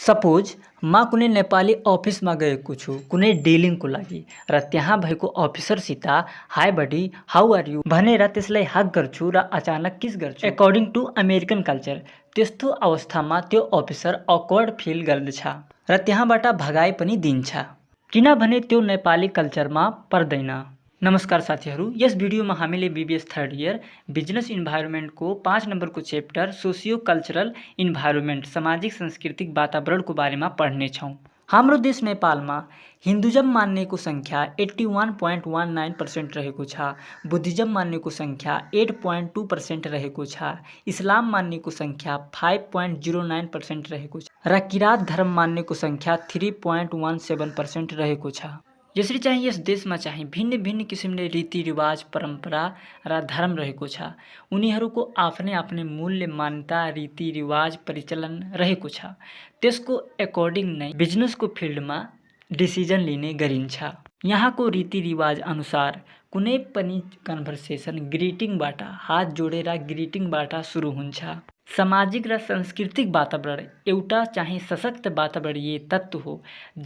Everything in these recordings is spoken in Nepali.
सपोज म कुनै नेपाली अफिसमा गएको छु कुनै डिलिङको लागि र त्यहाँ भएको अफिसरसित hi buddy how are you भनेर त्यसलाई हक गर्छु र अचानक किस गर्छु। एकॉर्डिङ टु अमेरिकन कल्चर त्यस्तो अवस्थामा त्यो अफिसर अक्वर्ड फिल गर्दछ र त्यहाँबाट भगाइ पनि दिन्छ किनभने त्यो नेपाली कल्चरमा पर्दैन। नमस्कार साथीहरू, यस भिडियोमा हामीले बीबीएस थर्ड इयर बिजनेस इन्भाइरोमेन्टको 5 नम्बरको चैप्टर सोसियो कल्चरल इन्भाइरोमेन्ट सामाजिक सांस्कृतिक वातावरणको बारेमा पढ्नेछौँ। हाम्रो देश नेपालमा हिन्दुइज्म मान्नेको सङ्ख्या 81.19% रहेको छ, बुद्धिज्म मान्नेको सङ्ख्या 8.2% रहेको छ, इस्लाम मान्नेको सङ्ख्या 5.09% रहेको छ र किरात धर्म मान्नेको सङ्ख्या 3.17% रहेको छ। यसरी चाहिँ यस देशमा चाहिँ भिन्न भिन्न किसिमले रीतिरिवाज परम्परा र धर्म रहेको छ। उनीहरूको आफ्नै आफ्नै मूल्य मान्यता रीतिरिवाज परिचलन रहेको छ। त्यसको एकॉर्डिङ नै बिजनेसको फिल्डमा डिसिजन लिने गरिन्छ। यहाँको रीतिरिवाज अनुसार कुनै पनि कन्भर्सेसन ग्रिटिङबाट हात जोडेर ग्रिटिङबाट सुरु हुन्छ। सामाजिक र सांस्कृतिक वातावरण एउटा चाहिँ सशक्त वातावरणीय तत्त्व हो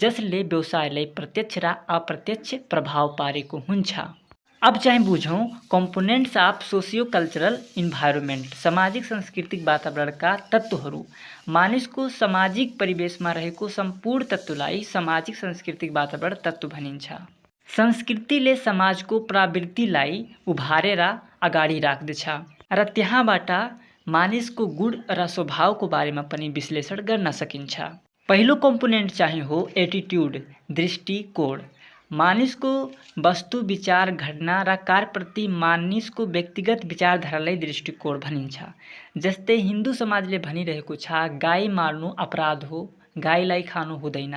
जसले व्यवसायलाई प्रत्यक्ष र अप्रत्यक्ष प्रभाव पारेको हुन्छ। अब चाहिँ बुझौँ components of socio cultural environment सामाजिक सांस्कृतिक वातावरणका तत्त्वहरू। मानिसको सामाजिक परिवेशमा रहेको सम्पूर्ण तत्त्वलाई सामाजिक सांस्कृतिक वातावरण तत्त्व भनिन्छ। संस्कृतिले समाजको प्रवृत्तिलाई उभारेर अगाडि राख्दछ र त्यहाँबाट मानिसको गुण र स्वभावको बारेमा पनि विश्लेषण गर्न सकिन्छ। पहिलो कम्पोनेन्ट चाहिँ हो एटिट्युड दृष्टिकोण। मानिसको वस्तु विचार घटना र कार्यप्रति मानिसको व्यक्तिगत विचारधारालाई दृष्टिकोण भनिन्छ। जस्तै हिन्दू समाजले भनिरहेको छ गाई मार्नु अपराध हो, गाईलाई खानु हुँदैन,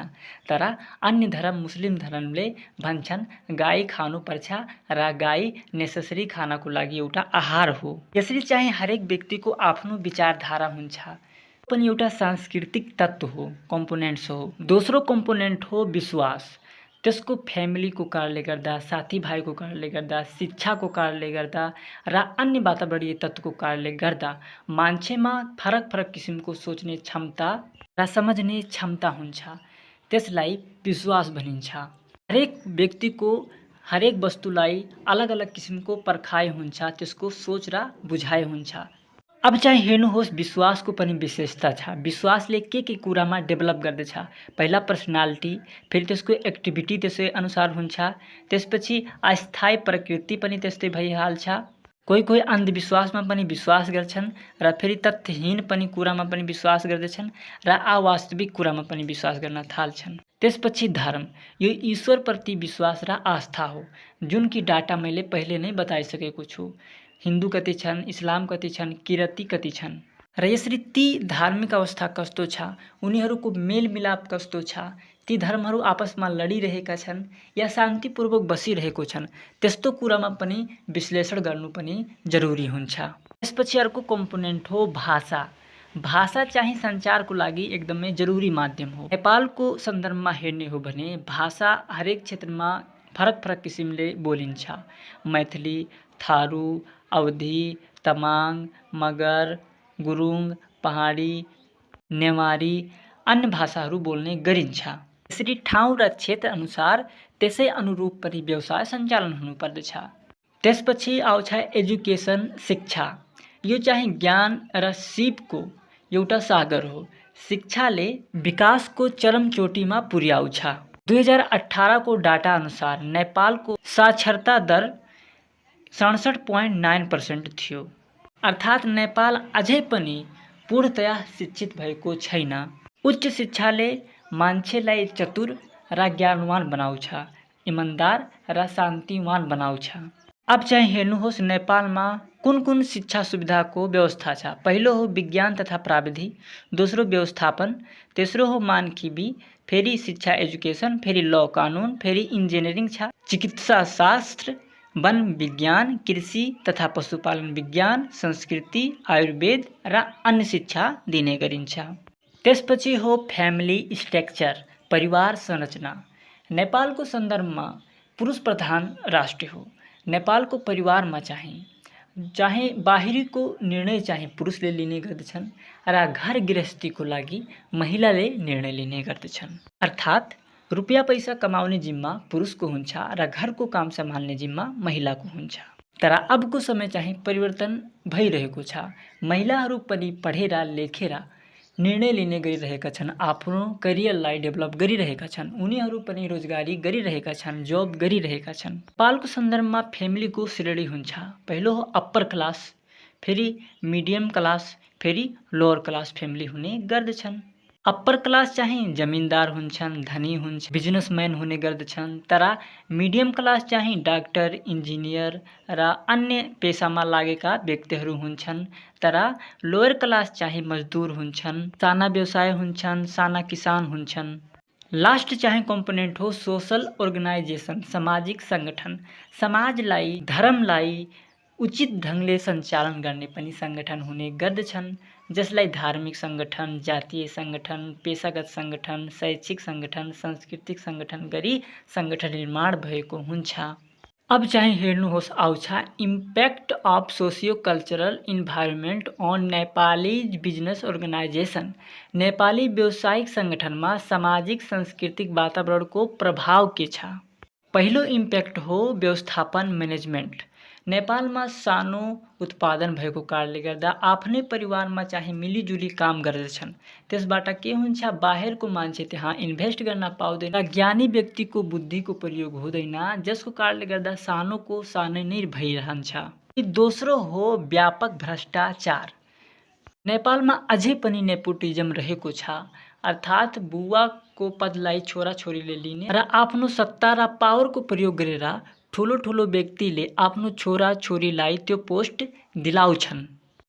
तर अन्य धर्म मुस्लिम धर्मले भन्छन् गाई खानुपर्छ र गाई नेसेसरी खानको लागि एउटा आहार हो। यसरी चाहिँ हरेक व्यक्तिको आफ्नो विचारधारा हुन्छ, पनि एउटा सांस्कृतिक तत्त्व हो, कम्पोनेन्ट्स हो। दोस्रो कम्पोनेन्ट हो विश्वास। त्यसको फ्यामिलीको कारणले गर्दा, साथीभाइको कारणले गर्दा, शिक्षाको कारणले गर्दा र अन्य वातावरणीय तत्त्वको कारणले गर्दा मान्छेमा फरक फरक किसिमको सोच्ने क्षमता र समझने क्षमता हुन्छ। त्यसलाई विश्वास भनिन्छ। हरेक व्यक्तिको हरेक वस्तुलाई अलग अलग किसिमको पर्खाइ हुन्छ, त्यसको सोच र बुझाइ हुन्छ। अब चाहिँ हेर्नुहोस् विश्वासको पनि विशेषता छ। विश्वासले के कुरामा डेभलप गर्दछ। पहिला पर्सनालिटी, फेरि त्यसको एक्टिभिटी त्यसै अनुसार हुन्छ, त्यसपछि अस्थायी प्रकृति पनि त्यस्तै भइहाल्छ। कोही अन्धविश्वासमा पनि विश्वास गर्छन् र फेरि तथ्यहीन पनि कुरामा पनि विश्वास गर्दछन् र अवास्तविक कुरामा पनि विश्वास गर्न थाल्छन्। त्यसपछि धर्म, यो ईश्वरप्रति विश्वास र आस्था हो, जुन कि डाटा मैले पहिले नै बताइसकेको छु। हिन्दू कति छन्, इस्लाम कति छन्, किराती कति छन् र यसरी ती धार्मिक अवस्था कस्तो छ, उनीहरूको मेलमिलाप कस्तो छ, ती धर्महरू आपसमा लडिरहेका छन् या शान्तिपूर्वक बसिरहेको छन्, त्यस्तो कुरामा पनि विश्लेषण गर्नु पनि जरुरी हुन्छ। त्यसपछि अर्को कम्पोनेन्ट हो भाषा। भाषा चाहिँ सञ्चारको लागि एकदमै जरुरी माध्यम हो। नेपालको सन्दर्भमा हेर्ने हो भने भाषा हरेक क्षेत्रमा फरक फरक किसिमले बोलिन्छ। मैथिली, थारू, अवधी, तमाङ, मगर, गुरुङ, पहाडी, नेवारी, अन्य भाषाहरू बोल्ने गरिन्छ। यसरी ठाउँ र क्षेत्र अनुसार त्यसै अनुरूप पनि व्यवसाय सञ्चालन हुनुपर्दछ। त्यसपछि आउँछ एजुकेसन, शिक्षा। यो चाहिँ ज्ञान र सिपको एउटा सागर हो। शिक्षाले विकासको चरम चोटीमा पुर्याउँछ। 2018 को डाटा अनुसार नेपालको साक्षरता दर 67.9% थियो, अर्थात् नेपाल अझै पनि पूर्णतया शिक्षित भएको छैन। उच्च शिक्षाले मान्छेलाई चतुर र ज्ञानवान बनाउँछ, इमान्दार र शान्तिवान बनाउँछ। अब चाहिँ हेर्नुहोस् नेपालमा कुन शिक्षा सुविधाको व्यवस्था छ। पहिलो हो विज्ञान तथा प्रविधि, दोस्रो व्यवस्थापन, तेस्रो हो मानकीवी, फेरि शिक्षा एजुकेसन, फेरि ल कानुन, फेरि इन्जिनियरिङ छ, चिकित्सा शास्त्र, वन विज्ञान, कृषि तथा पशुपालन विज्ञान, संस्कृति, आयुर्वेद र अन्य शिक्षा दिने गरिन्छ। त्यसपछि हो फ्यामिली स्ट्रक्चर, परिवार संरचना। नेपालको सन्दर्भमा पुरुष प्रधान राष्ट्र हो। नेपालको परिवारमा चाहिँ चाहे बाहिरीको निर्णय चाहिँ पुरुषले लिने गर्दछन् र घर गृहस्थीको लागि महिलाले निर्णय लिने गर्दछन्। अर्थात् रुपियाँ पैसा कमाउने जिम्मा पुरुषको हुन्छ र घरको काम सम्हाल्ने जिम्मा महिलाको हुन्छ। तर अबको समय चाहिँ परिवर्तन भइरहेको छ। महिलाहरू पनि पढेर लेखेर निर्णय लिने गरिरहेका छन्, आफ्नो करियरलाई डेभलप गरिरहेका छन्, उनीहरू पनि रोजगारी गरिरहेका छन्, जब गरिरहेका छन्। नेपालको सन्दर्भमा फ्यामिलीको श्रेणी हुन्छ। पहिलो हो अप्पर क्लास, फेरि मिडियम क्लास, फेरि लोअर क्लास फ्यामिली हुने गर्दछन्। अप्पर क्लास चाहिँ जमिनदार हुन्छन्, धनी हुन्छ, बिजनेसम्यान हुने गर्दछन्। तर मिडियम क्लास चाहिँ डाक्टर, इन्जिनियर र अन्य पेसामा लागेका व्यक्तिहरू हुन्छन्। तर लोअर क्लास चाहिँ मजदुर हुन्छन्, साना व्यवसाय हुन्छन्, साना किसान हुन्छन्। लास्ट चाहिँ कम्पोनेन्ट हो सोशल अर्गनाइजेसन, सामाजिक सङ्गठन। समाजलाई, धर्मलाई उचित ढङ्गले सञ्चालन गर्ने पनि सङ्गठन हुने गर्दछन्, जसलाई धार्मिक सङ्गठन, जातीय सङ्गठन, पेसागत सङ्गठन, शैक्षिक सङ्गठन, सांस्कृतिक सङ्गठन गरी सङ्गठन निर्माण भएको हुन्छ। अब चाहिँ हेर्नुहोस् आउँछ impact of socio cultural environment on Nepali business organisation. Nepali व्यावसायिक सङ्गठनमा सामाजिक सांस्कृतिक वातावरणको प्रभाव के छ। पहिलो इम्प्याक्ट हो व्यवस्थापन म्यानेजमेन्ट। नेपालमा सानो उत्पादन भएको कारणले गर्दा आफ्नै परिवारमा चाहिँ मिलिजुली काम गर्दछन्। त्यसबाट के हुन्छ, बाहिरको मान्छे त्यहाँ इन्भेस्ट गर्न पाउँदैन, ज्ञानी व्यक्तिको बुद्धिको प्रयोग हुँदैन, जसको कारणले गर्दा सानोको सानो नै भइरहन्छ। दोस्रो हो व्यापक भ्रष्टाचार। नेपालमा अझै पनि नेपोटिजम रहेको छ, अर्थात् बुवाको पदलाई छोराछोरीले लिने र आफ्नो सत्ता र पावरको प्रयोग गरेर ठुलो व्यक्तिले आफ्नो छोराछोरीलाई त्यो पोस्ट दिलाउँछन्,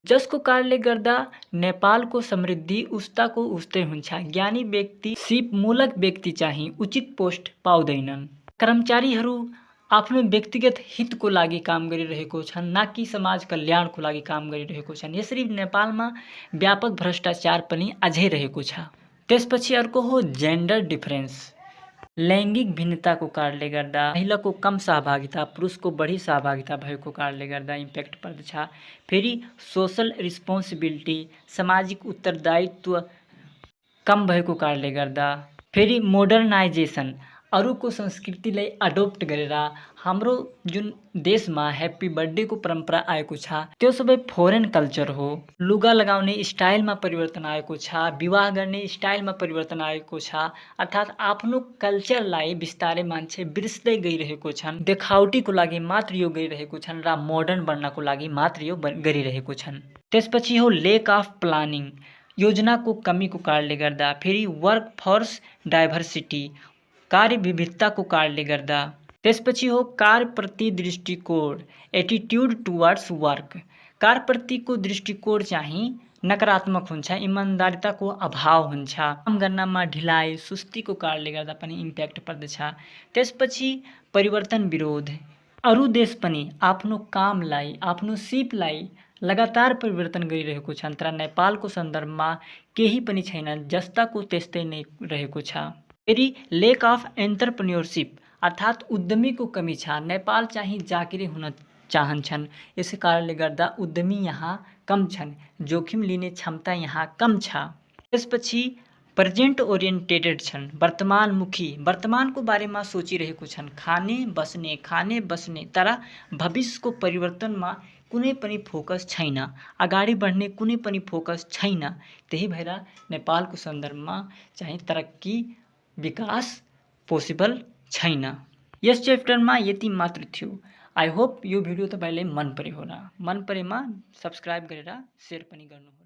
जसको कारणले गर्दा नेपालको समृद्धि उस्ताको उस्तै हुन्छ। ज्ञानी व्यक्ति, सिपमूलक व्यक्ति चाहिँ उचित पोस्ट पाउँदैनन्। कर्मचारीहरू आफ्नो व्यक्तिगत हितको लागि काम गरिरहेको छन्, न कि समाज कल्याणको लागि काम गरिरहेको छन्। यसरी नेपालमा व्यापक भ्रष्टाचार पनि अझै रहेको छ। त्यसपछि अर्को हो जेन्डर डिफरेन्स। लैङ्गिक भिन्नताको कारणले गर्दा महिलाको कम सहभागिता, पुरुषको बढी सहभागिता भएको कारणले गर्दा इम्प्याक्ट पर्दछ। फेरि सोशल रिस्पोन्सिबिलिटी, सामाजिक उत्तरदायित्व कम भएको कारणले गर्दा। फेरि मोडर्नाइजेसन, अरूको संस्कृतिलाई अडोप्ट गरेर हाम्रो जुन देशमा ह्याप्पी बर्थडेको परम्परा आएको छ त्यो सबै फोरेन कल्चर हो। लुगा लगाउने स्टाइलमा परिवर्तन आएको छ, विवाह गर्ने स्टाइलमा परिवर्तन आएको छ। अर्थात् आफ्नो कल्चरलाई बिस्तारै मान्छे बिर्स्दै गइरहेको छन्, देखावटीको लागि मात्र यो गरिरहेको छन् र मोडर्न बन्नको लागि मात्र यो गरिरहेको छन्। त्यसपछि हो लेक अफ प्लानिङ, योजनाको कमीको कारणले गर्दा। फेरि वर्क फोर्स डाइभर्सिटी, कार्य विविधताको कारणले गर्दा। त्यसपछि हो कार्यप्रति दृष्टिकोण, एटिट्युड टुवर्ड्स वर्क। कार्यप्रतिको दृष्टिकोण चाहिँ नकारात्मक हुन्छ, इमान्दारिताको अभाव हुन्छ, काम गर्नमा ढिलाइ, सुस्तीको कारणले गर्दा पनि इम्प्याक्ट पर्दछ। त्यसपछि परिवर्तन विरोध, अरू देश पनि आफ्नो कामलाई, आफ्नो सिपलाई लगातार परिवर्तन गरिरहेको छन्, तर नेपालको सन्दर्भमा केही पनि छैन, जस्ताको त्यस्तै नै रहेको छ। फेरि लेक अफ एन्टरप्रेन्योरसिप, अर्थात् उद्यमीको कमी छ। नेपाल चाहिँ जागिरे हुन चाहन्छन्, यसै कारणले गर्दा उद्यमी यहाँ कम छन्, जोखिम लिने क्षमता यहाँ कम छ। त्यसपछि प्रेजेन्ट ओरिएन्टेडेड छन्, वर्तमानमुखी, वर्तमानको बारेमा सोचिरहेको छन्, खाने बस्ने, तर भविष्यको परिवर्तनमा कुनै पनि फोकस छैन, अगाडि बढ्ने कुनै पनि फोकस छैन। त्यही भएर नेपालको सन्दर्भमा चाहिँ तरक्की, विकास पोसिबल छैन। यस च्याप्टरमा यति मात्र थियो। आई होप यो भिडियो तपाईँलाई मन पर्यो होला। मन परेमा सब्सक्राइब गरेर सेयर पनि गर्नुहोला।